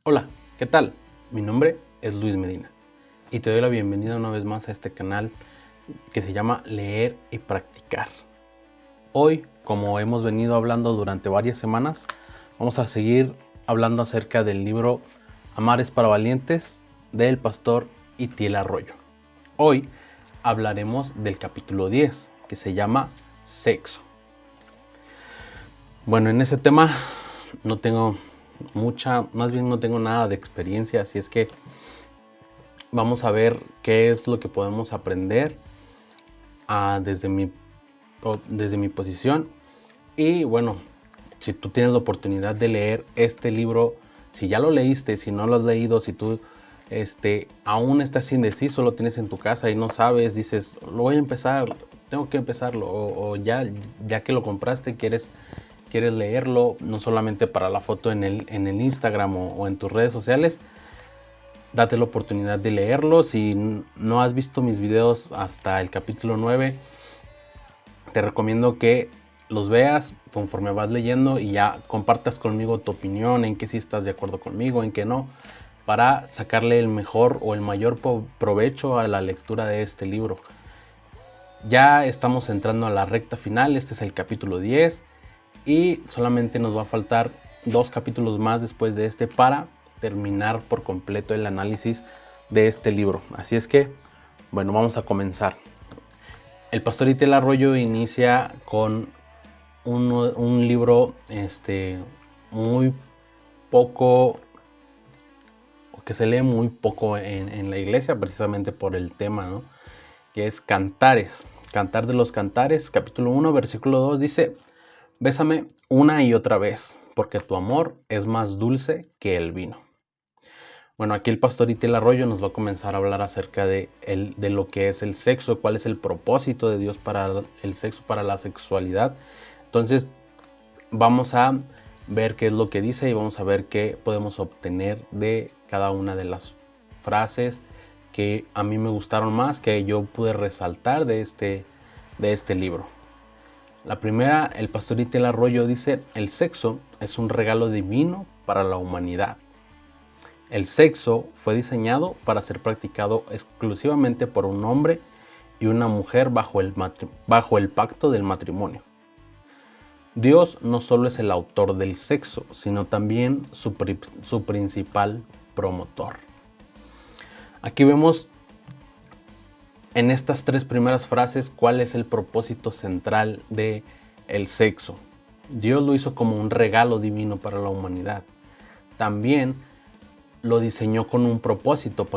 Hola, ¿qué tal? Mi nombre es Luis Medina y te doy la bienvenida una vez más a este canal que se llama Leer y Practicar. Hoy, como hemos venido hablando durante varias semanas, vamos a seguir hablando acerca del libro Amar es para valientes del pastor Itiel Arroyo. Hoy hablaremos del capítulo 10, que se llama Sexo. Bueno, en ese tema no tengo no tengo nada de experiencia, así es que vamos a ver qué es lo que podemos aprender desde mi posición. Y bueno, si tú tienes la oportunidad de leer este libro, si ya lo leíste, si no lo has leído, si tú aún estás indeciso, lo tienes en tu casa y no sabes, dices, lo voy a empezar, tengo que empezarlo, o ya que lo compraste, quieres leerlo, no solamente para la foto en el Instagram o en tus redes sociales. Date la oportunidad de leerlo. Si no has visto mis videos hasta el capítulo 9, te recomiendo que los veas conforme vas leyendo y ya compartas conmigo tu opinión, en qué sí estás de acuerdo conmigo, en qué no, para sacarle el mejor o el mayor provecho a la lectura de este libro. Ya estamos entrando a la recta final, este es el capítulo 10 y solamente nos va a faltar 2 capítulos más después de este para terminar por completo el análisis de este libro. Así es que, bueno, vamos a comenzar. El pastor Itiel Arroyo inicia con un libro muy poco, que se lee muy poco en la iglesia, precisamente por el tema, ¿no? Que es Cantares, Cantar de los Cantares, capítulo 1, versículo 2, dice: Bésame una y otra vez, porque tu amor es más dulce que el vino. Bueno, aquí el pastor Itiel Arroyo nos va a comenzar a hablar acerca de lo que es el sexo, cuál es el propósito de Dios para el sexo, para la sexualidad. Entonces, vamos a ver qué es lo que dice y vamos a ver qué podemos obtener de cada una de las frases que a mí me gustaron más, que yo pude resaltar de este libro. La primera, el pastor Itiel Arroyo dice: el sexo es un regalo divino para la humanidad. El sexo fue diseñado para ser practicado exclusivamente por un hombre y una mujer bajo el pacto del matrimonio. Dios no solo es el autor del sexo, sino también su principal promotor. Aquí vemos en estas 3 primeras frases cuál es el propósito central del sexo. Dios lo hizo como un regalo divino para la humanidad. También lo diseñó con un propósito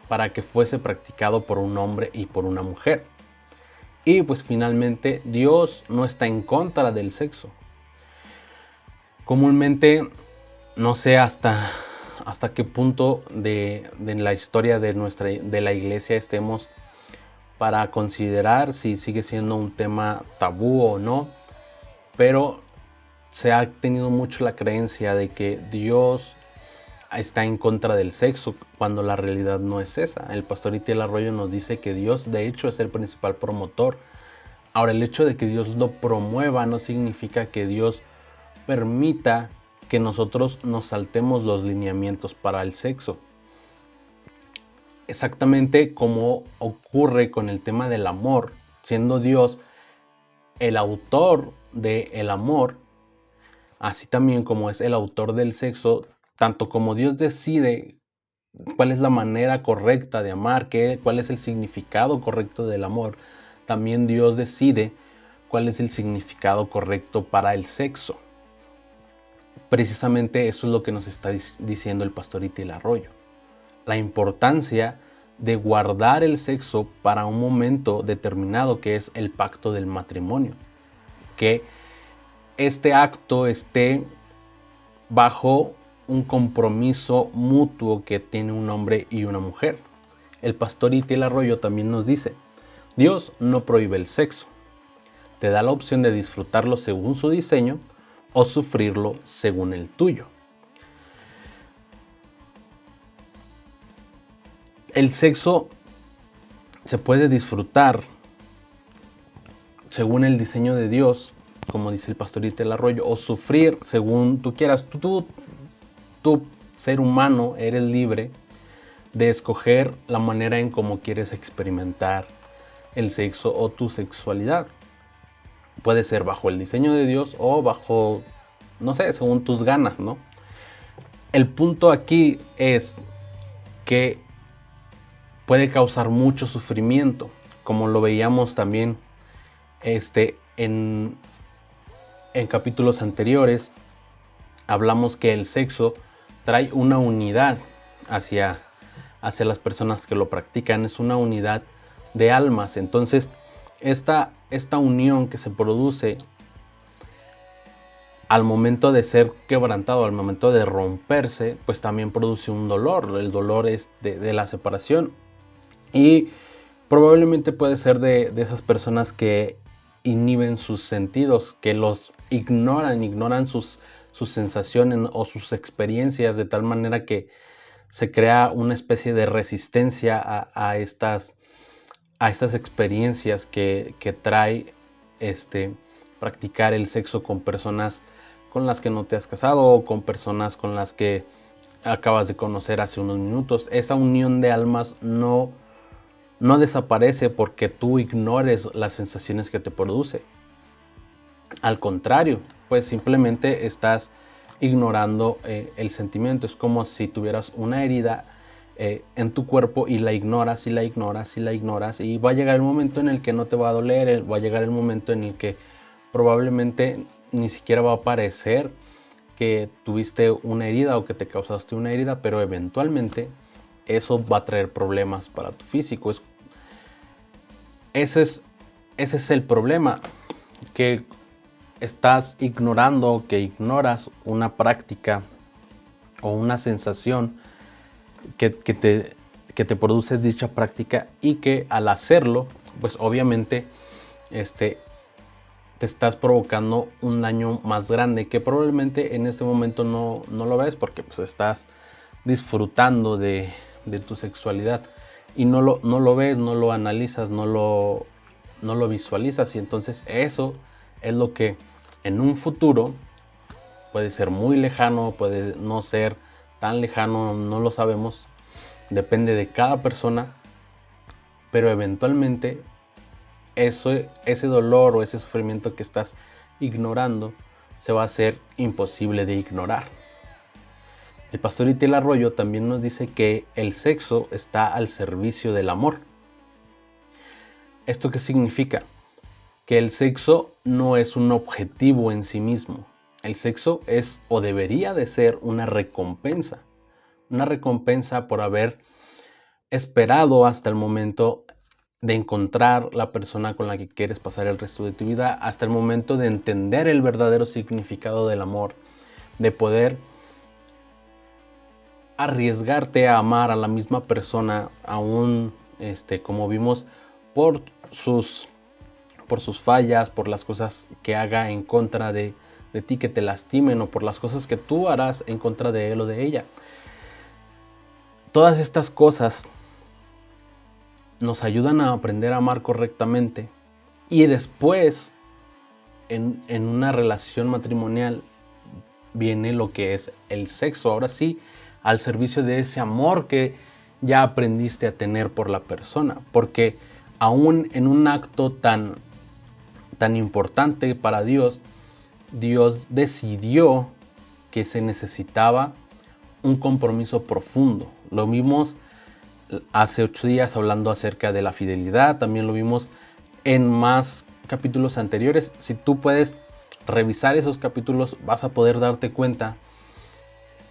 para que fuese practicado por un hombre y por una mujer. Y pues finalmente Dios no está en contra del sexo. Comúnmente, no sé hasta qué punto de la historia de la iglesia estemos para considerar si sigue siendo un tema tabú o no, pero se ha tenido mucho la creencia de que Dios está en contra del sexo, cuando la realidad no es esa. El pastor Itiel Arroyo nos dice que Dios de hecho es el principal promotor. Ahora, el hecho de que Dios lo promueva no significa que Dios permita que nosotros nos saltemos los lineamientos para el sexo. Exactamente como ocurre con el tema del amor, siendo Dios el autor del amor, así también como es el autor del sexo, tanto como Dios decide cuál es la manera correcta de amar, cuál es el significado correcto del amor, también Dios decide cuál es el significado correcto para el sexo. Precisamente eso es lo que nos está diciendo el pastor Itiel Arroyo. La importancia de guardar el sexo para un momento determinado, que es el pacto del matrimonio. Que este acto esté bajo un compromiso mutuo que tiene un hombre y una mujer. El pastor Itiel Arroyo también nos dice: Dios no prohíbe el sexo, te da la opción de disfrutarlo según su diseño o sufrirlo según el tuyo. El sexo se puede disfrutar según el diseño de Dios, como dice el pastor Itiel Arroyo, o sufrir según tú quieras. Tú ser humano eres libre de escoger la manera en cómo quieres experimentar el sexo o tu sexualidad. Puede ser bajo el diseño de Dios o bajo, no sé, según tus ganas, ¿no? El punto aquí es que puede causar mucho sufrimiento, como lo veíamos también en capítulos anteriores. Hablamos que el sexo trae una unidad hacia las personas que lo practican, es una unidad de almas. Entonces, esta unión que se produce al momento de ser quebrantado, al momento de romperse, pues también produce un dolor. El dolor es de la separación. Y probablemente puede ser de esas personas que inhiben sus sentidos, que los ignoran sus sensaciones o sus experiencias, de tal manera que se crea una especie de resistencia a estas experiencias que trae practicar el sexo con personas con las que no te has casado o con personas con las que acabas de conocer hace unos minutos. Esa unión de almas no desaparece porque tú ignores las sensaciones que te produce. Al contrario, pues simplemente estás ignorando el sentimiento. Es como si tuvieras una herida en tu cuerpo y la ignoras y la ignoras y la ignoras, y va a llegar el momento en el que no te va a doler, va a llegar el momento en el que probablemente ni siquiera va a parecer que tuviste una herida o que te causaste una herida, pero eventualmente eso va a traer problemas para tu físico. Ese es el problema, que estás ignorando, que ignoras una práctica o una sensación que te produce dicha práctica, y que al hacerlo, pues obviamente te estás provocando un daño más grande, que probablemente en este momento no lo ves porque pues estás disfrutando de tu sexualidad y no lo ves, no lo analizas, no lo visualizas, y entonces eso es lo que en un futuro puede ser muy lejano, puede no ser tan lejano, no lo sabemos, depende de cada persona, pero eventualmente ese dolor o ese sufrimiento que estás ignorando se va a hacer imposible de ignorar. El pastor Itiel Arroyo también nos dice que el sexo está al servicio del amor. ¿Esto qué significa? Que el sexo no es un objetivo en sí mismo. El sexo es, o debería de ser, una recompensa por haber esperado hasta el momento de encontrar la persona con la que quieres pasar el resto de tu vida, hasta el momento de entender el verdadero significado del amor, de poder arriesgarte a amar a la misma persona, aún como vimos, por sus fallas, por las cosas que haga en contra de ti, que te lastimen, o por las cosas que tú harás en contra de él o de ella. Todas estas cosas nos ayudan a aprender a amar correctamente, y después en una relación matrimonial viene lo que es el sexo, ahora sí, al servicio de ese amor que ya aprendiste a tener por la persona, porque aún en un acto tan importante para Dios, Dios decidió que se necesitaba un compromiso profundo. Lo vimos hace 8 días hablando acerca de la fidelidad, también lo vimos en más capítulos anteriores. Si tú puedes revisar esos capítulos, vas a poder darte cuenta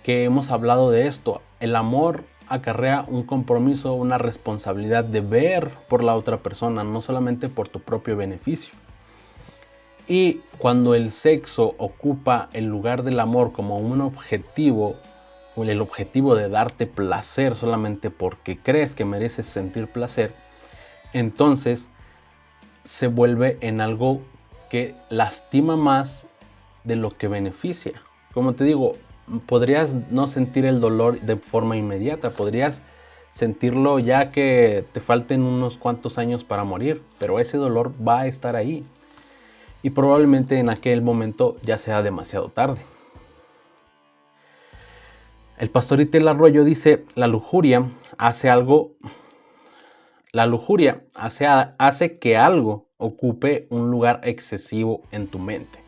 que hemos hablado de esto. El amor acarrea un compromiso, una responsabilidad de ver por la otra persona, no solamente por tu propio beneficio. Y cuando el sexo ocupa el lugar del amor como un objetivo, o el objetivo de darte placer solamente porque crees que mereces sentir placer, entonces se vuelve en algo que lastima más de lo que beneficia. Como te digo, podrías no sentir el dolor de forma inmediata, podrías sentirlo ya que te falten unos cuantos años para morir, pero ese dolor va a estar ahí, y probablemente en aquel momento ya sea demasiado tarde. El pastor Itel Arroyo dice, la lujuria hace que algo ocupe un lugar excesivo en tu mente.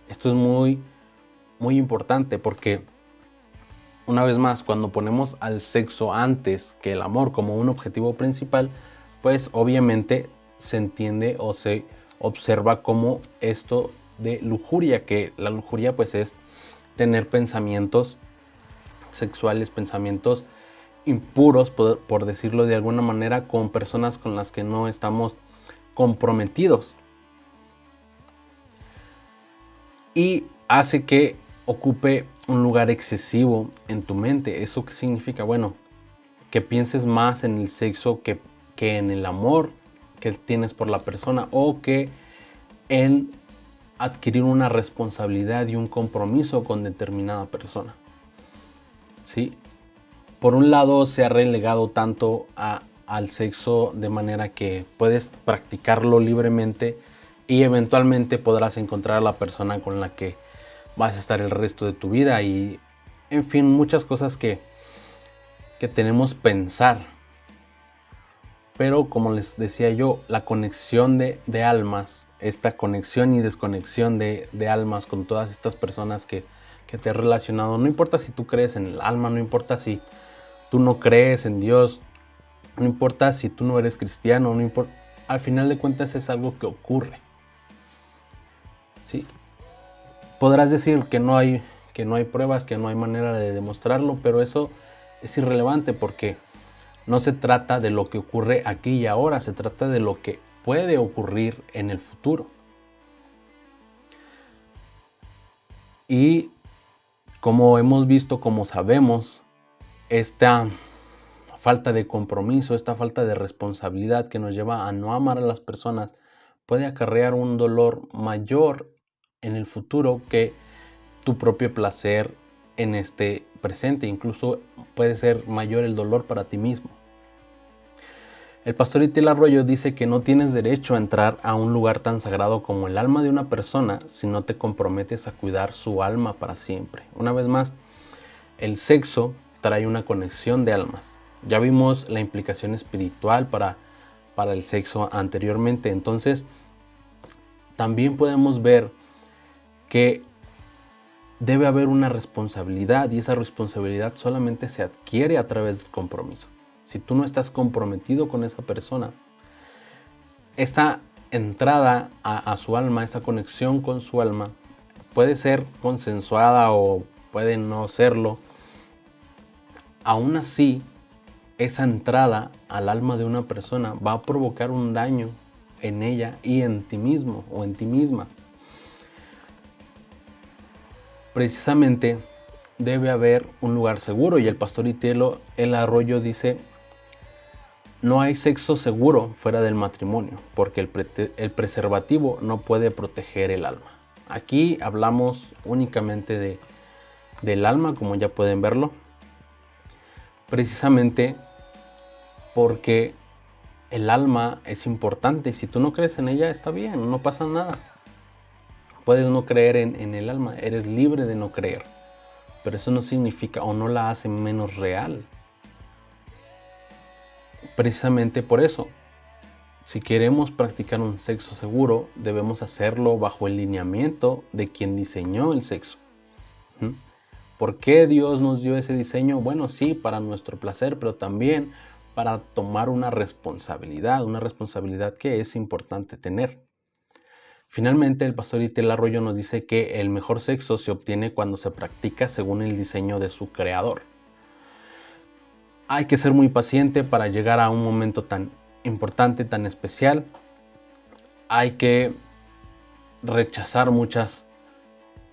Esto es muy, muy importante porque, una vez más, cuando ponemos al sexo antes que el amor como un objetivo principal, pues obviamente se entiende o se observa como esto de lujuria, que la lujuria pues es tener pensamientos sexuales, pensamientos impuros, por decirlo de alguna manera, con personas con las que no estamos comprometidos. Y hace que ocupe un lugar excesivo en tu mente. ¿Eso qué significa? Bueno, que pienses más en el sexo que en el amor que tienes por la persona, o que en adquirir una responsabilidad y un compromiso con determinada persona. ¿Sí? Por un lado, se ha relegado tanto al sexo de manera que puedes practicarlo libremente y eventualmente podrás encontrar a la persona con la que vas a estar el resto de tu vida, y en fin, muchas cosas que tenemos pensar. Pero como les decía yo, la conexión de almas, esta conexión y desconexión de almas con todas estas personas que te has relacionado, no importa si tú crees en el alma, no importa si tú no crees en Dios, no importa si tú no eres cristiano, no importa, al final de cuentas es algo que ocurre. ¿Sí? Podrás decir que no hay pruebas, que no hay manera de demostrarlo, pero eso es irrelevante porque no se trata de lo que ocurre aquí y ahora, se trata de lo que puede ocurrir en el futuro. Y como hemos visto, como sabemos, esta falta de compromiso, esta falta de responsabilidad que nos lleva a no amar a las personas puede acarrear un dolor mayor en el futuro que tu propio placer en este presente. Incluso puede ser mayor el dolor para ti mismo. El pastor Itel Arroyo dice que no tienes derecho a entrar a un lugar tan sagrado como el alma de una persona si no te comprometes a cuidar su alma para siempre. Una vez más, el sexo trae una conexión de almas. Ya vimos la implicación espiritual para el sexo anteriormente. Entonces, también podemos ver que debe haber una responsabilidad, y esa responsabilidad solamente se adquiere a través del compromiso. Si tú no estás comprometido con esa persona, esta entrada a su alma, esta conexión con su alma, puede ser consensuada o puede no serlo. Aún así, esa entrada al alma de una persona va a provocar un daño en ella y en ti mismo o en ti misma. Precisamente debe haber un lugar seguro, y el pastor Itel Arroyo dice: no hay sexo seguro fuera del matrimonio, porque el preservativo no puede proteger el alma. Aquí hablamos únicamente del alma, como ya pueden verlo, precisamente porque el alma es importante. Si tú no crees en ella, está bien, no pasa nada. Puedes no creer en el alma, eres libre de no creer, pero eso no significa o no la hace menos real. Precisamente por eso, si queremos practicar un sexo seguro, debemos hacerlo bajo el lineamiento de quien diseñó el sexo. ¿Por qué Dios nos dio ese diseño? Bueno, sí, para nuestro placer, pero también para tomar una responsabilidad que es importante tener. Finalmente, el pastor Itel Arroyo nos dice que el mejor sexo se obtiene cuando se practica según el diseño de su creador. Hay que ser muy paciente para llegar a un momento tan importante, tan especial. Hay que rechazar muchas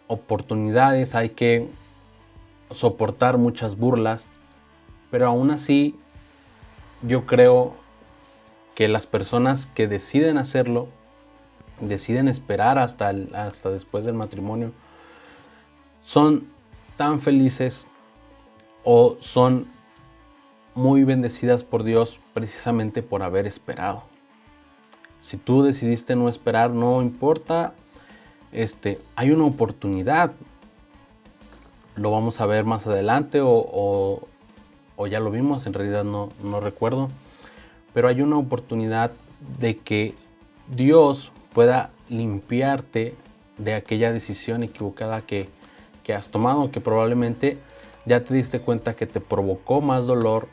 oportunidades, hay que soportar muchas burlas, pero aún así yo creo que las personas que deciden hacerlo, deciden esperar hasta después del matrimonio, son tan felices o son muy bendecidas por Dios precisamente por haber esperado. Si tú decidiste no esperar, no importa, hay una oportunidad. lo vamos a ver más adelante o ya lo vimos, en realidad no recuerdo. Pero hay una oportunidad de que Dios pueda limpiarte de aquella decisión equivocada que has tomado, que probablemente ya te diste cuenta que te provocó más dolor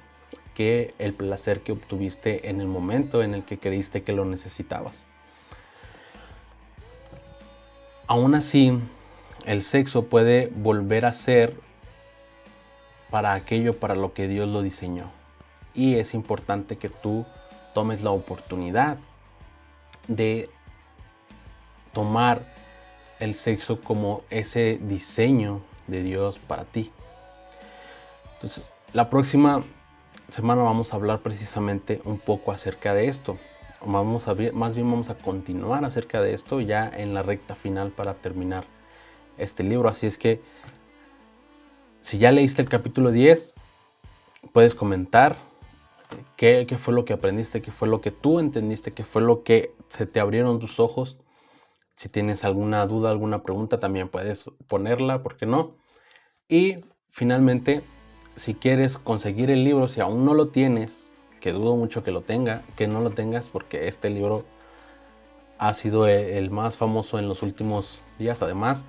que el placer que obtuviste en el momento en el que creíste que lo necesitabas. Aún así, el sexo puede volver a ser para aquello para lo que Dios lo diseñó. Y es importante que tú tomes la oportunidad de tomar el sexo como ese diseño de Dios para ti. Entonces, la próxima semana vamos a hablar precisamente un poco acerca de esto. Más bien vamos a continuar acerca de esto ya en la recta final para terminar este libro. Así es que si ya leíste el capítulo 10, puedes comentar qué fue lo que aprendiste, qué fue lo que tú entendiste, qué fue lo que se te abrieron tus ojos. Si tienes alguna duda, alguna pregunta, también puedes ponerla, ¿por qué no? Y finalmente, si quieres conseguir el libro, si aún no lo tienes, que dudo mucho que no lo tengas, porque este libro ha sido el más famoso en los últimos días. Además,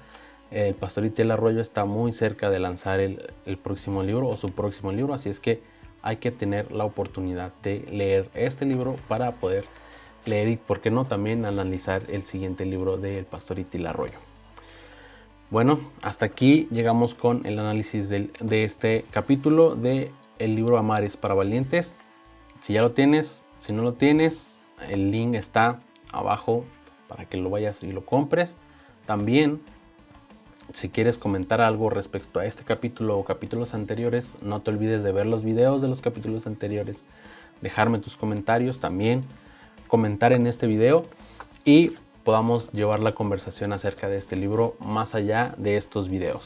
el Pastor Itiel Arroyo está muy cerca de lanzar el próximo libro o su próximo libro, así es que hay que tener la oportunidad de leer este libro para poder leer y, por qué no, también analizar el siguiente libro del Pastor Itiel Arroyo. Bueno, hasta aquí llegamos con el análisis de este capítulo del libro Amar es para valientes. Si ya lo tienes, si no lo tienes, el link está abajo para que lo vayas y lo compres. También, si quieres comentar algo respecto a este capítulo o capítulos anteriores, no te olvides de ver los videos de los capítulos anteriores, dejarme tus comentarios, también comentar en este video y podamos llevar la conversación acerca de este libro más allá de estos videos.